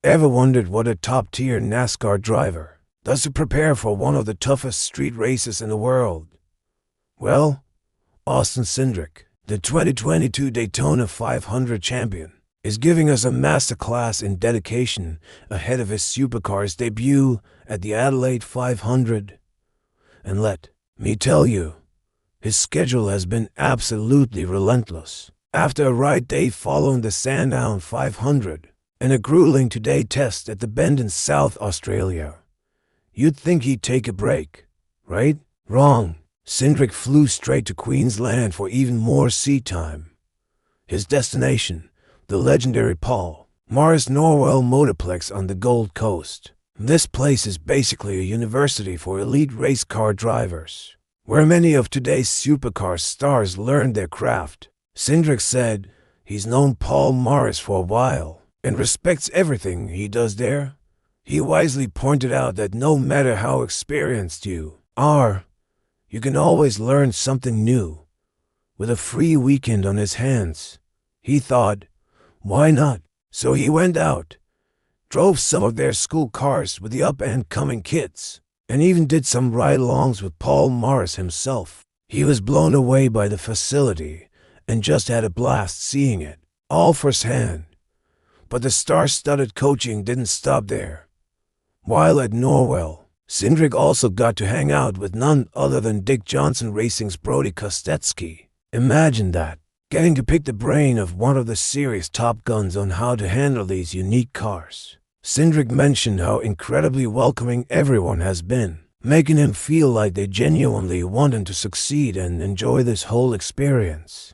Ever wondered what a top-tier NASCAR driver does to prepare for one of the toughest street races in the world? Well, Austin Cindric, the 2022 Daytona 500 champion, is giving us a masterclass in dedication ahead of his Supercars debut at the Adelaide 500. And let me tell you, his schedule has been absolutely relentless. After a ride day following the Sandown 500 and a grueling two-day test at the Bend in South Australia, you'd think he'd take a break, right? Wrong. Cindric flew straight to Queensland for even more seat time. His destination, the legendary Paul Morris Norwell Motorplex on the Gold Coast. This place is basically a university for elite race car drivers, where many of today's supercar stars learned their craft. Cindric said he's known Paul Morris for a while and respects everything he does there. He wisely pointed out that no matter how experienced you are, you can always learn something new. With a free weekend on his hands, he thought, why not? So he went out, drove some of their school cars with the up-and-coming kids, and even did some ride-alongs with Paul Morris himself. He was blown away by the facility and just had a blast seeing it, all firsthand. But the star-studded coaching didn't stop there. While at Norwell, Cindric also got to hang out with none other than Dick Johnson Racing's Brody Kostecki. Imagine that, getting to pick the brain of one of the series' top guns on how to handle these unique cars. Cindric mentioned how incredibly welcoming everyone has been, making him feel like they genuinely want him to succeed and enjoy this whole experience.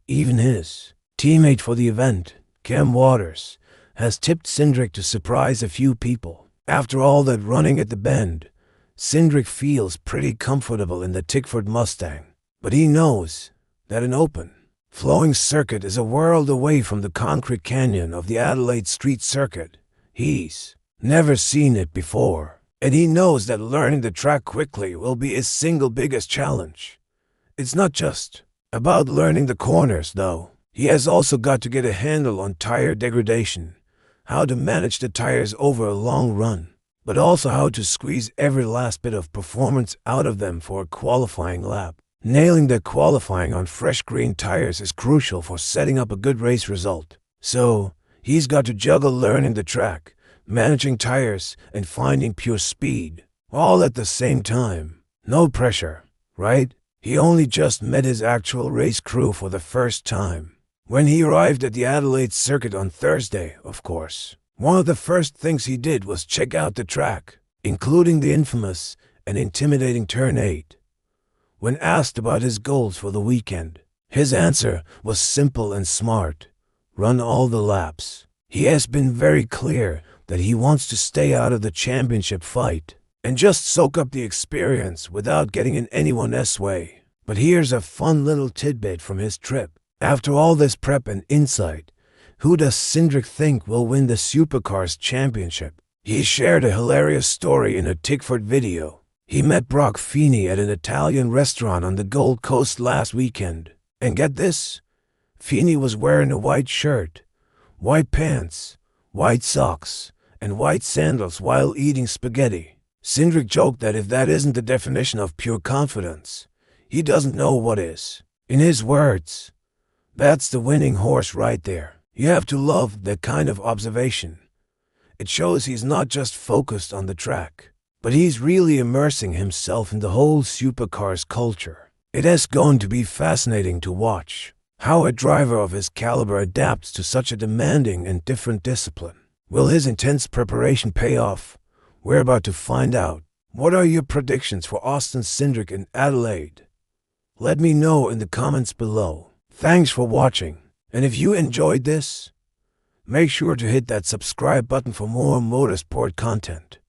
Even his teammate for the event, Cam Waters, has tipped Cindric to surprise a few people. After all that running at the Bend, Cindric feels pretty comfortable in the Tickford Mustang, but he knows that an open, flowing circuit is a world away from the concrete canyon of the Adelaide Street Circuit. He's never seen it before, and he knows that learning the track quickly will be his single biggest challenge. It's not just about learning the corners, though. He has also got to get a handle on tire degradation, how to manage the tires over a long run, but also how to squeeze every last bit of performance out of them for a qualifying lap. Nailing the qualifying on fresh green tires is crucial for setting up a good race result. So, he's got to juggle learning the track, managing tires, and finding pure speed, all at the same time. No pressure, right? He only just met his actual race crew for the first time. When he arrived at the Adelaide circuit on Thursday, of course, one of the first things he did was check out the track, including the infamous and intimidating Turn 8. When asked about his goals for the weekend, his answer was simple and smart: run all the laps. He has been very clear that he wants to stay out of the championship fight and just soak up the experience without getting in anyone else's way. But here's a fun little tidbit from his trip. After all this prep and insight, who does Cindric think will win the Supercars championship? He shared a hilarious story in a Tickford video. He met Brock Feeney at an Italian restaurant on the Gold Coast last weekend. And get this, Feeney was wearing a white shirt, white pants, white socks, and white sandals while eating spaghetti. Cindric joked that if that isn't the definition of pure confidence, he doesn't know what is. In his words, that's the winning horse right there. You have to love that kind of observation. It shows he's not just focused on the track, but he's really immersing himself in the whole supercars culture. It is going to be fascinating to watch how a driver of his caliber adapts to such a demanding and different discipline. Will his intense preparation pay off? We're about to find out. What are your predictions for Austin Cindric in Adelaide? Let me know in the comments below. Thanks for watching, and if you enjoyed this, make sure to hit that subscribe button for more motorsport content.